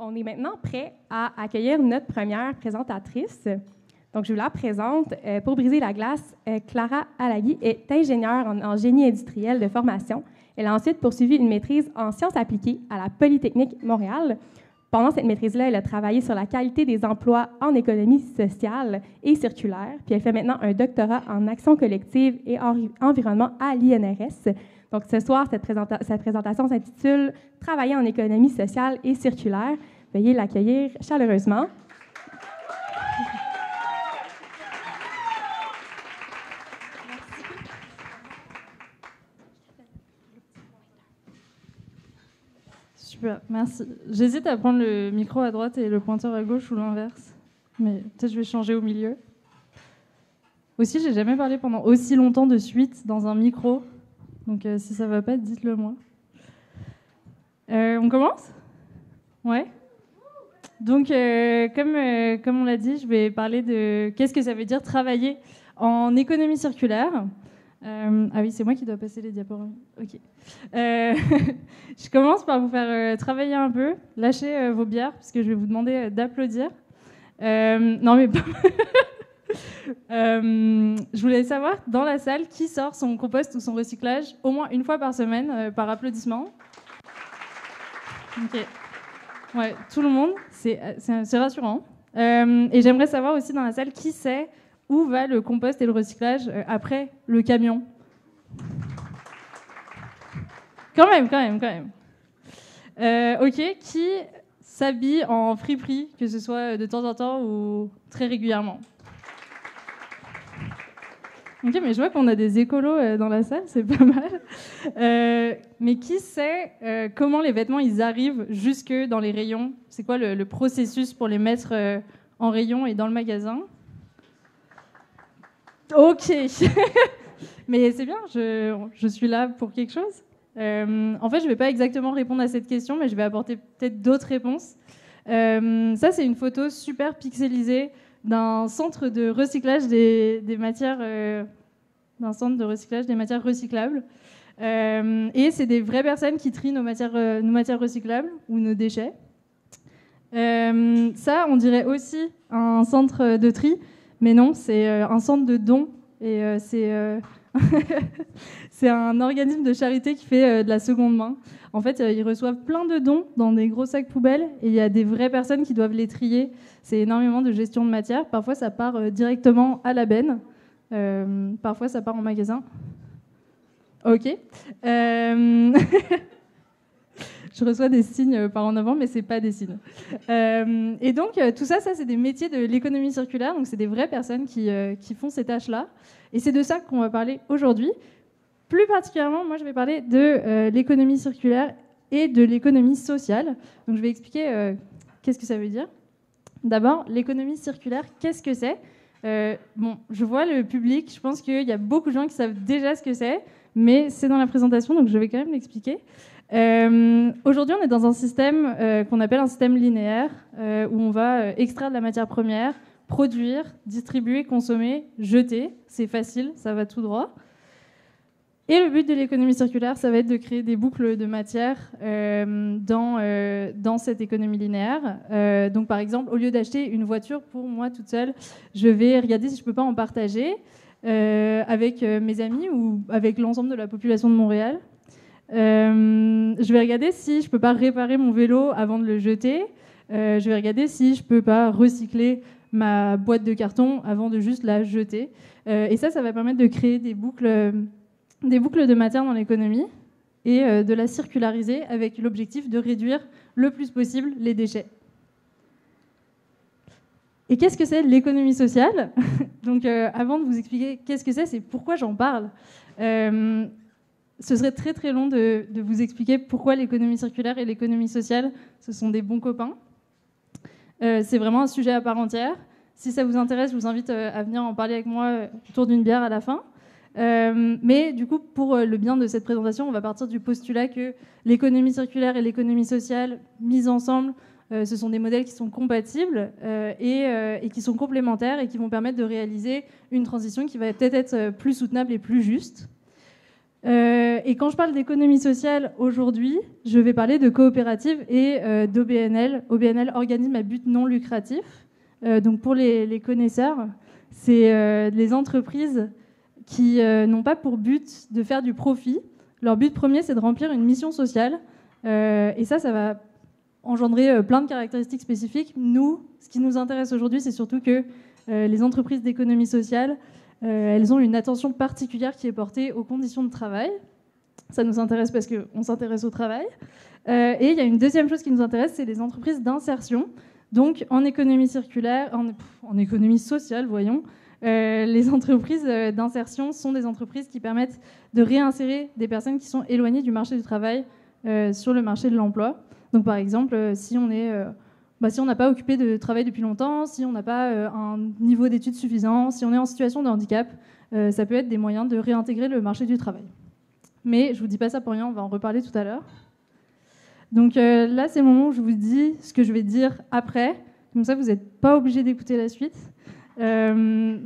On est maintenant prêt à accueillir notre première présentatrice. Donc, je vous la présente. Pour briser la glace, Clara Alagui est ingénieure en génie industriel de formation. Elle a ensuite poursuivi une maîtrise en sciences appliquées à la Polytechnique Montréal. Pendant cette maîtrise-là, elle a travaillé sur la qualité des emplois en économie sociale et circulaire. Puis elle fait maintenant un doctorat en action collective et environnement à l'INRS. Donc, ce soir, cette présentation s'intitule « Travailler en économie sociale et circulaire ». Veuillez l'accueillir chaleureusement. Super, merci. J'hésite à prendre le micro à droite et le pointeur à gauche ou l'inverse. Mais peut-être je vais changer au milieu. Aussi, j'ai jamais parlé pendant aussi longtemps de suite dans un micro. Donc, si ça va pas, dites-le moi. On commence ? Ouais. Donc, comme on l'a dit, je vais parler de qu'est-ce que ça veut dire travailler en économie circulaire. Ah oui, c'est moi qui dois passer les diaporamas. Ok. Je commence par vous faire travailler un peu. Lâchez vos bières, parce que je vais vous demander d'applaudir. Non, mais pas... je voulais savoir, dans la salle, qui sort son compost ou son recyclage au moins une fois par semaine, par applaudissement. Ok. Ouais, tout le monde, c'est rassurant. Et j'aimerais savoir aussi dans la salle, qui sait où va le compost et le recyclage après le camion. Quand même. Ok, qui s'habille en friperie, que ce soit de temps en temps ou très régulièrement? Ok, mais je vois qu'on a des écolos dans la salle, c'est pas mal. Mais qui sait comment les vêtements ils arrivent jusque dans les rayons? C'est quoi le processus pour les mettre en rayon et dans le magasin? Ok. Mais c'est bien, je suis là pour quelque chose. En fait, je ne vais pas exactement répondre à cette question, mais je vais apporter peut-être d'autres réponses. Ça, c'est une photo super pixelisée d'un centre de recyclage des matières, recyclables. Et c'est des vraies personnes qui trient nos matières recyclables ou nos déchets. Ça, on dirait aussi un centre de tri, mais non, c'est un centre de dons. Et c'est un organisme de charité qui fait de la seconde main. En fait, ils reçoivent plein de dons dans des gros sacs poubelles et il y a des vraies personnes qui doivent les trier. C'est énormément de gestion de matière. Parfois, ça part directement à la benne. Parfois, ça part en magasin. Ok. Je reçois des signes par en avant, mais c'est pas des signes. Et donc, tout ça, c'est des métiers de l'économie circulaire. Donc, c'est des vraies personnes qui font ces tâches-là. Et c'est de ça qu'on va parler aujourd'hui. Plus particulièrement, moi, je vais parler de l'économie circulaire et de l'économie sociale. Donc, je vais expliquer qu'est-ce que ça veut dire. D'abord, l'économie circulaire, qu'est-ce que c'est ? Bon, je vois le public. Je pense qu'il y a beaucoup de gens qui savent déjà ce que c'est, mais c'est dans la présentation, donc je vais quand même l'expliquer. Aujourd'hui, on est dans un système qu'on appelle un système linéaire, où on va extraire de la matière première, produire, distribuer, consommer, jeter. C'est facile, ça va tout droit. Et le but de l'économie circulaire, ça va être de créer des boucles de matière dans cette économie linéaire. Donc, par exemple, au lieu d'acheter une voiture pour moi toute seule, je vais regarder si je ne peux pas en partager avec mes amis ou avec l'ensemble de la population de Montréal. Je vais regarder si je ne peux pas réparer mon vélo avant de le jeter. Je vais regarder si je ne peux pas recycler ma boîte de carton avant de juste la jeter. Et ça va permettre de créer des boucles de matière dans l'économie et de la circulariser avec l'objectif de réduire le plus possible les déchets. Et qu'est-ce que c'est l'économie sociale ? Donc, avant de vous expliquer qu'est-ce que c'est pourquoi j'en parle. Ce serait très très long de vous expliquer pourquoi l'économie circulaire et l'économie sociale, ce sont des bons copains. C'est vraiment un sujet à part entière. Si ça vous intéresse, je vous invite à venir en parler avec moi autour d'une bière à la fin. Mais du coup, pour le bien de cette présentation, on va partir du postulat que l'économie circulaire et l'économie sociale mises ensemble, ce sont des modèles qui sont compatibles et qui sont complémentaires et qui vont permettre de réaliser une transition qui va peut-être être plus soutenable et plus juste. Et Et quand je parle d'économie sociale aujourd'hui, je vais parler de coopératives et d'OBNL. OBNL, organisme à but non lucratif. Donc pour les connaisseurs, c'est les entreprises qui n'ont pas pour but de faire du profit. Leur but premier, c'est de remplir une mission sociale. Et ça va engendrer plein de caractéristiques spécifiques. Nous, ce qui nous intéresse aujourd'hui, c'est surtout que les entreprises d'économie sociale, elles ont une attention particulière qui est portée aux conditions de travail. Ça nous intéresse parce qu'on s'intéresse au travail. Et il y a une deuxième chose qui nous intéresse, c'est les entreprises d'insertion. Donc en économie circulaire, en économie sociale, voyons, les entreprises d'insertion sont des entreprises qui permettent de réinsérer des personnes qui sont éloignées du marché du travail sur le marché de l'emploi. Donc par exemple, si on n'a pas occupé de travail depuis longtemps, si on n'a pas un niveau d'études suffisant, si on est en situation de handicap, ça peut être des moyens de réintégrer le marché du travail. Mais je ne vous dis pas ça pour rien, on va en reparler tout à l'heure. Donc là, c'est le moment où je vous dis ce que je vais dire après. Comme ça, vous n'êtes pas obligé d'écouter la suite. Je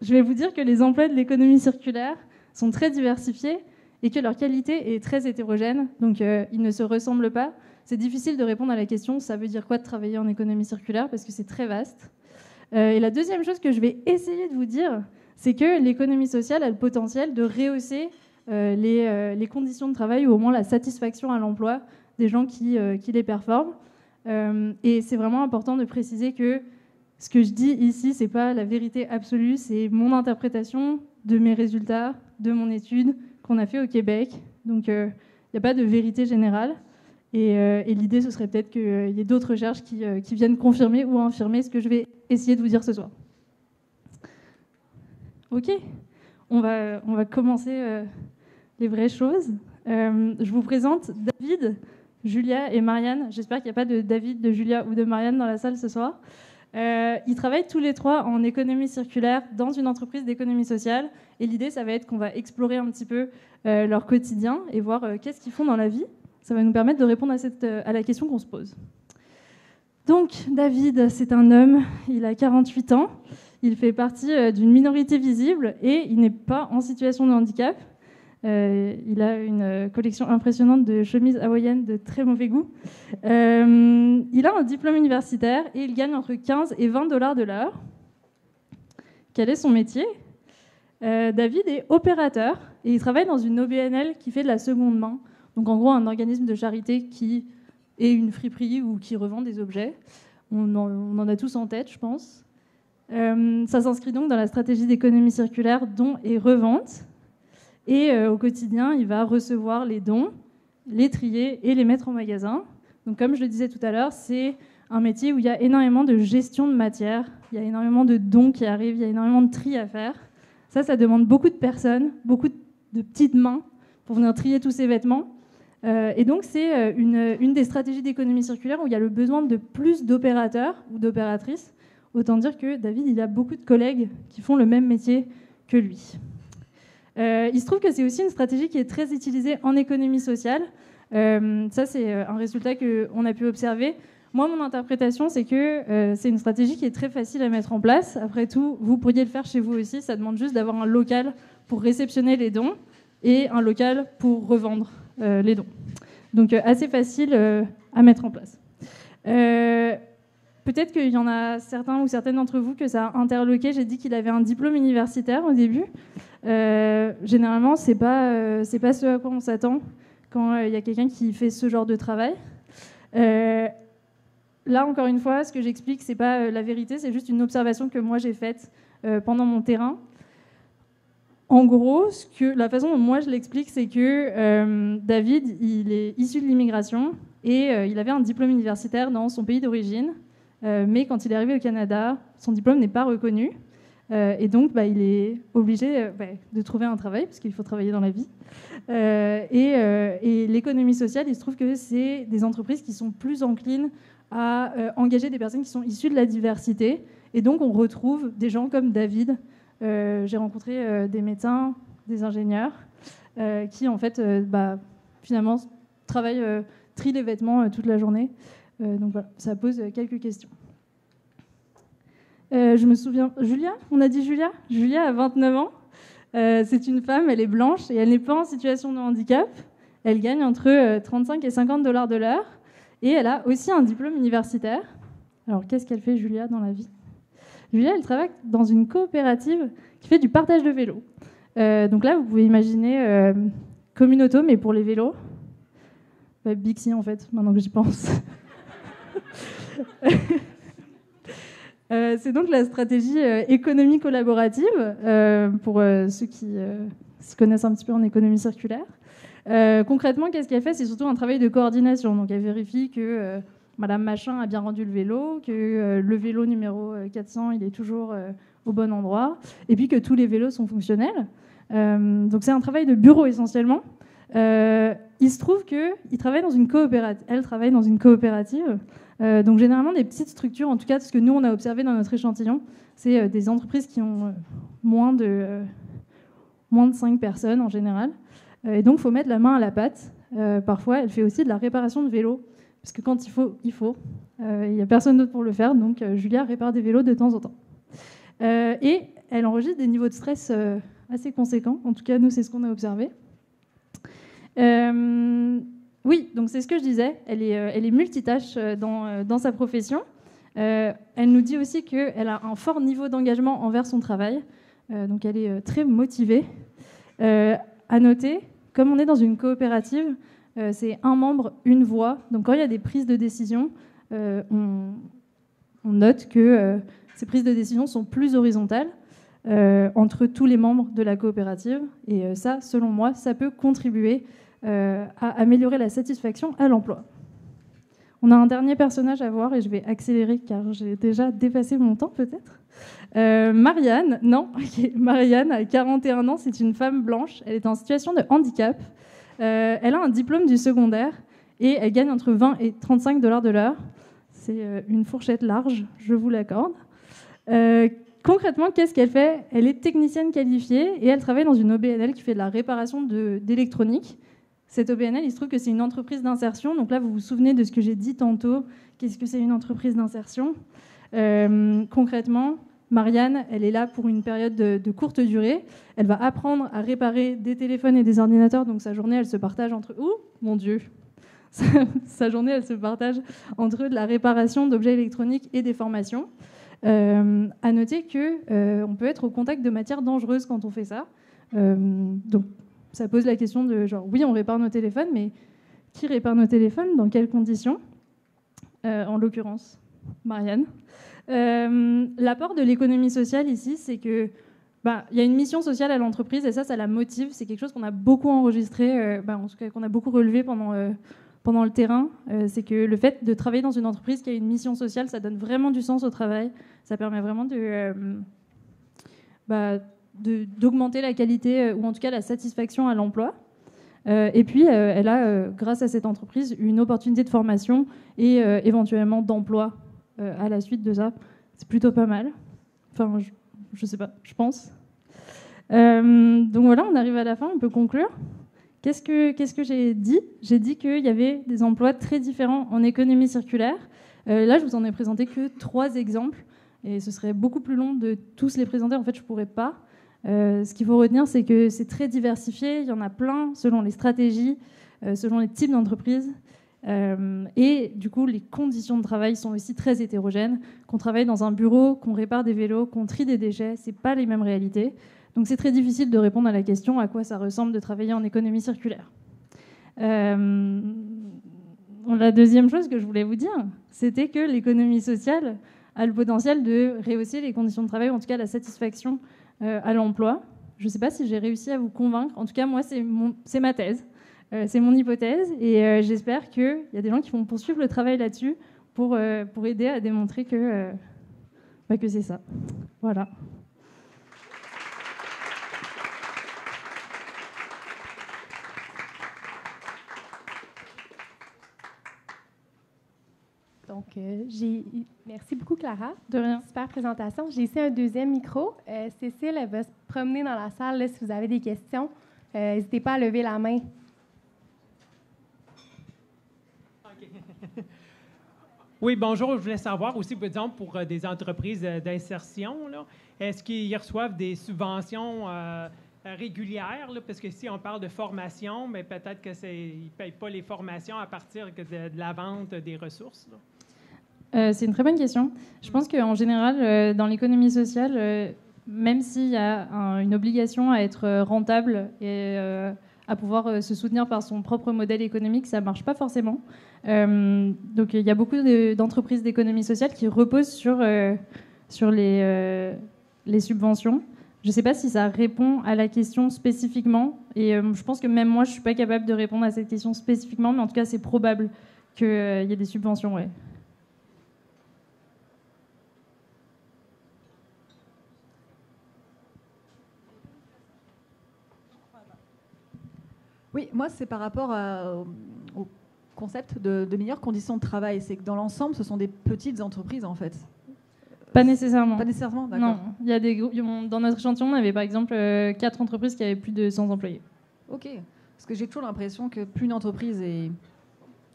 vais vous dire que les emplois de l'économie circulaire sont très diversifiés et que leur qualité est très hétérogène. Donc ils ne se ressemblent pas. C'est difficile de répondre à la question « ça veut dire quoi de travailler en économie circulaire ?» parce que c'est très vaste. Et la deuxième chose que je vais essayer de vous dire, c'est que l'économie sociale a le potentiel de rehausser les conditions de travail ou au moins la satisfaction à l'emploi des gens qui les performent. Et c'est vraiment important de préciser que ce que je dis ici, ce n'est pas la vérité absolue, c'est mon interprétation de mes résultats, de mon étude qu'on a fait au Québec. Donc il n'y a pas de vérité générale. Et l'idée, ce serait peut-être qu'il y ait d'autres recherches qui viennent confirmer ou infirmer ce que je vais essayer de vous dire ce soir. Ok, on va commencer les vraies choses. Je vous présente David, Julia et Marianne. J'espère qu'il n'y a pas de David, de Julia ou de Marianne dans la salle ce soir. Ils travaillent tous les trois en économie circulaire dans une entreprise d'économie sociale. Et l'idée, ça va être qu'on va explorer un petit peu leur quotidien et voir qu'est-ce qu'ils font dans la vie. Ça va nous permettre de répondre à la question qu'on se pose. Donc, David, c'est un homme, il a 48 ans, il fait partie d'une minorité visible et il n'est pas en situation de handicap. Il a une collection impressionnante de chemises hawaïennes de très mauvais goût. Il a un diplôme universitaire et il gagne entre 15 et 20 $ de l'heure. Quel est son métier ? David est opérateur et il travaille dans une OBNL qui fait de la seconde main. Donc en gros, un organisme de charité qui est une friperie ou qui revend des objets. On en a tous en tête, je pense. Ça s'inscrit donc dans la stratégie d'économie circulaire don et revente. Et au quotidien, il va recevoir les dons, les trier et les mettre en magasin. Donc comme je le disais tout à l'heure, c'est un métier où il y a énormément de gestion de matière, il y a énormément de dons qui arrivent, il y a énormément de tri à faire. Ça demande beaucoup de personnes, beaucoup de petites mains pour venir trier tous ces vêtements. Et donc c'est une des stratégies d'économie circulaire où il y a le besoin de plus d'opérateurs ou d'opératrices. Autant dire que David, il a beaucoup de collègues qui font le même métier que lui. Il se trouve que c'est aussi une stratégie qui est très utilisée en économie sociale. Ça, c'est un résultat qu'on a pu observer. Moi, mon interprétation, c'est que c'est une stratégie qui est très facile à mettre en place. Après tout, vous pourriez le faire chez vous aussi. Ça demande juste d'avoir un local pour réceptionner les dons et un local pour revendre les dons. Donc, assez facile à mettre en place. Peut-être qu'il y en a certains ou certaines d'entre vous que ça a interloqué. J'ai dit qu'il avait un diplôme universitaire au début. Généralement, c'est pas ce à quoi on s'attend quand il y a quelqu'un qui fait ce genre de travail. Là, encore une fois, ce que j'explique, c'est pas la vérité, c'est juste une observation que moi j'ai faite pendant mon terrain. En gros, la façon dont moi je l'explique, c'est que David, il est issu de l'immigration et il avait un diplôme universitaire dans son pays d'origine. Mais quand il est arrivé au Canada, son diplôme n'est pas reconnu. Et donc, il est obligé de trouver un travail, parce qu'il faut travailler dans la vie. Et l'économie sociale, il se trouve que c'est des entreprises qui sont plus enclines à engager des personnes qui sont issues de la diversité. Et donc, on retrouve des gens comme David. J'ai rencontré des médecins, des ingénieurs, qui, en fait, finalement, travaillent, trient les vêtements toute la journée. Donc voilà, ça pose quelques questions. Je me souviens, Julia, on a dit Julia ? Julia a 29 ans. C'est une femme, elle est blanche et elle n'est pas en situation de handicap. Elle gagne entre 35 et 50 $ de l'heure. Et elle a aussi un diplôme universitaire. Alors, qu'est-ce qu'elle fait, Julia, dans la vie? Julia, elle travaille dans une coopérative qui fait du partage de vélos. Donc là, vous pouvez imaginer Communauto, mais pour les vélos. Bixi, en fait, maintenant que j'y pense. C'est donc la stratégie économie collaborative, pour ceux qui s'y connaissent un petit peu en économie circulaire. Concrètement, qu'est-ce qu'elle fait? C'est surtout un travail de coordination. Donc, elle vérifie que Madame Machin a bien rendu le vélo, que le vélo numéro 400, il est toujours au bon endroit, et puis que tous les vélos sont fonctionnels. Donc, c'est un travail de bureau essentiellement. Il se trouve qu'elle travaille dans une coopérative. Donc, généralement, des petites structures, en tout cas, ce que nous, on a observé dans notre échantillon, c'est des entreprises qui ont moins de 5 personnes en général. Et donc, il faut mettre la main à la pâte. Parfois, elle fait aussi de la réparation de vélos. Parce que quand il faut. Il n'y a personne d'autre pour le faire. Donc, Julia répare des vélos de temps en temps. Et elle enregistre des niveaux de stress assez conséquents. En tout cas, nous, c'est ce qu'on a observé. Oui, donc c'est ce que je disais. Elle est multitâche dans sa profession. Elle nous dit aussi qu'elle a un fort niveau d'engagement envers son travail. Donc, elle est très motivée. À noter, comme on est dans une coopérative, c'est un membre, une voix. Donc quand il y a des prises de décision, on note que ces prises de décision sont plus horizontales entre tous les membres de la coopérative. Et ça, selon moi, ça peut contribuer à améliorer la satisfaction à l'emploi. On a un dernier personnage à voir et je vais accélérer car j'ai déjà dépassé mon temps peut-être. Marianne, Marianne a 41 ans, c'est une femme blanche, elle est en situation de handicap. Elle a un diplôme du secondaire et elle gagne entre 20 et 35 $ de l'heure. C'est une fourchette large, je vous l'accorde. Concrètement, qu'est-ce qu'elle fait? Elle est technicienne qualifiée et elle travaille dans une OBNL qui fait de la réparation d'électronique. Cette OBNL, il se trouve que c'est une entreprise d'insertion. Donc là, vous vous souvenez de ce que j'ai dit tantôt. Qu'est-ce que c'est une entreprise d'insertion? Concrètement, Marianne, elle est là pour une période de courte durée. Elle va apprendre à réparer des téléphones et des ordinateurs. Donc sa journée, elle se partage entre... Oh, mon Dieu! Sa journée, elle se partage entre de la réparation d'objets électroniques et des formations. À noter qu'on peut être au contact de matières dangereuses quand on fait ça. Donc, ça pose la question de genre, oui, on répare nos téléphones, mais qui répare nos téléphones? Dans quelles conditions? En l'occurrence, Marianne. L'apport de l'économie sociale ici, c'est que y a une mission sociale à l'entreprise et ça la motive. C'est quelque chose qu'on a beaucoup enregistré, en tout cas qu'on a beaucoup relevé pendant le terrain. C'est que le fait de travailler dans une entreprise qui a une mission sociale, ça donne vraiment du sens au travail. Ça permet vraiment d'augmenter la qualité ou en tout cas la satisfaction à l'emploi. Et puis, elle a, grâce à cette entreprise, une opportunité de formation et éventuellement d'emploi à la suite de ça. C'est plutôt pas mal. Enfin, je sais pas, je pense. Donc voilà, on arrive à la fin, on peut conclure. Qu'est-ce que j'ai dit? J'ai dit qu'il y avait des emplois très différents en économie circulaire. Là, je vous en ai présenté que 3 exemples. Et ce serait beaucoup plus long de tous les présenter. En fait, je ne pourrais pas. Ce qu'il faut retenir, c'est que c'est très diversifié. Il y en a plein selon les stratégies, selon les types d'entreprises. Et du coup, les conditions de travail sont aussi très hétérogènes. Qu'on travaille dans un bureau, qu'on répare des vélos, qu'on trie des déchets, ce n'est pas les mêmes réalités. Donc c'est très difficile de répondre à la question à quoi ça ressemble de travailler en économie circulaire. La deuxième chose que je voulais vous dire, c'était que l'économie sociale a le potentiel de rehausser les conditions de travail, ou en tout cas la satisfaction à l'emploi. Je ne sais pas si j'ai réussi à vous convaincre. En tout cas, moi, c'est ma thèse. C'est mon hypothèse. Et j'espère qu'il y a des gens qui vont poursuivre le travail là-dessus pour aider à démontrer que c'est ça. Voilà. Donc, merci beaucoup, Clara. De rien. Super présentation. J'ai ici un deuxième micro. Cécile, elle va se promener dans la salle là, si vous avez des questions. N'hésitez pas à lever la main. Okay. Oui, bonjour. Je voulais savoir aussi, par exemple, pour des entreprises d'insertion, là, est-ce qu'ils reçoivent des subventions régulière, là, parce que si on parle de formation, mais peut-être qu'ils ne payent pas les formations à partir de la vente des ressources, là. C'est une très bonne question. Je pense qu'en général, dans l'économie sociale, même s'il y a une obligation à être rentable et à pouvoir se soutenir par son propre modèle économique, ça ne marche pas forcément. Donc il y a beaucoup d'entreprises d'économie sociale qui reposent sur les subventions. Je ne sais pas si ça répond à la question spécifiquement. Et je pense que même moi, je ne suis pas capable de répondre à cette question spécifiquement, mais en tout cas, c'est probable qu'il y ait des subventions, ouais. Oui, moi, c'est par rapport au concept de meilleures conditions de travail. C'est que dans l'ensemble, ce sont des petites entreprises, en fait. Pas nécessairement. Pas nécessairement, d'accord. Non, il y a dans notre échantillon, on avait par exemple 4 entreprises qui avaient plus de 100 employés. Ok, parce que j'ai toujours l'impression que plus une entreprise est,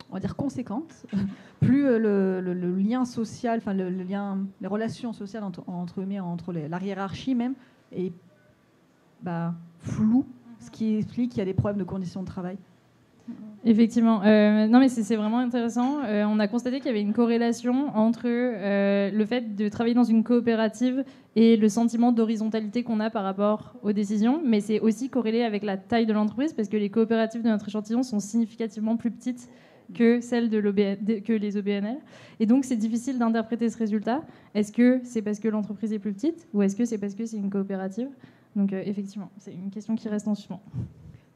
on va dire, conséquente, plus le lien social, enfin le lien, les relations sociales entre la hiérarchie même est flou, ce qui explique qu'il y a des problèmes de conditions de travail. Effectivement. Non, mais c'est vraiment intéressant. On a constaté qu'il y avait une corrélation entre le fait de travailler dans une coopérative et le sentiment d'horizontalité qu'on a par rapport aux décisions, mais c'est aussi corrélé avec la taille de l'entreprise parce que les coopératives de notre échantillon sont significativement plus petites que celles que les OBNL. Et donc, c'est difficile d'interpréter ce résultat. Est-ce que c'est parce que l'entreprise est plus petite ou est-ce que c'est parce que c'est une coopérative? Donc, effectivement, c'est une question qui reste en suspens.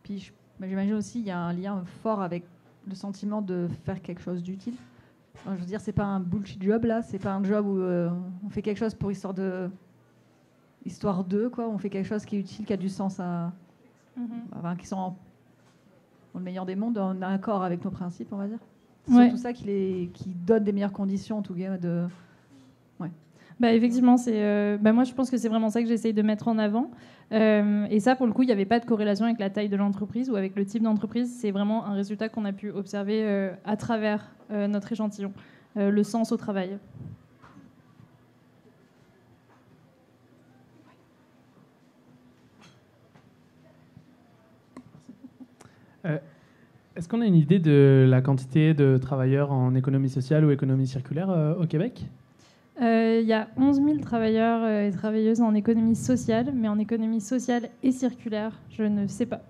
Puis, j'imagine aussi qu'il y a un lien fort avec le sentiment de faire quelque chose d'utile. Enfin, je veux dire, c'est pas un bullshit job, là. C'est pas un job où on fait quelque chose pour histoire d'eux, quoi. On fait quelque chose qui est utile, qui a du sens enfin, qui sont dans le meilleur des mondes, en accord avec nos principes, on va dire. C'est surtout ça qui donne des meilleures conditions, en tout cas, de... Ouais. Effectivement, moi je pense que c'est vraiment ça que j'essaye de mettre en avant. Et ça, pour le coup, il n'y avait pas de corrélation avec la taille de l'entreprise ou avec le type d'entreprise. C'est vraiment un résultat qu'on a pu observer à travers notre échantillon, le sens au travail. Est-ce qu'on a une idée de la quantité de travailleurs en économie sociale ou économie circulaire au Québec ? Il y a 11 000 travailleurs et travailleuses en économie sociale, mais en économie sociale et circulaire, je ne sais pas.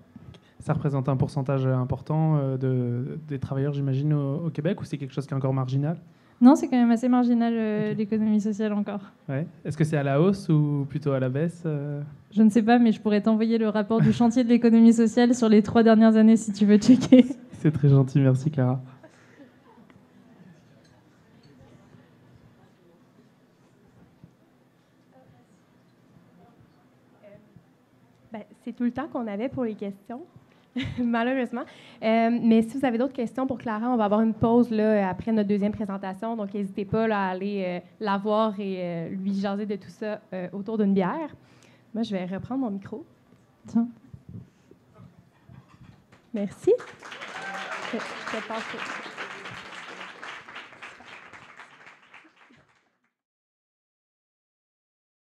Ça représente un pourcentage important des travailleurs, j'imagine, au Québec, ou c'est quelque chose qui est encore marginal ? Non, c'est quand même assez marginal, l'économie sociale encore. Ouais. Est-ce que c'est à la hausse ou plutôt à la baisse ? Je ne sais pas, mais je pourrais t'envoyer le rapport du chantier de l'économie sociale sur les 3 dernières années si tu veux checker. C'est très gentil, merci Clara. C'est tout le temps qu'on avait pour les questions, malheureusement. Mais si vous avez d'autres questions pour Clara, on va avoir une pause là, après notre deuxième présentation. Donc, n'hésitez pas là, à aller la voir et lui jaser de tout ça autour d'une bière. Moi, je vais reprendre mon micro. Tiens. Merci. Je vais passer.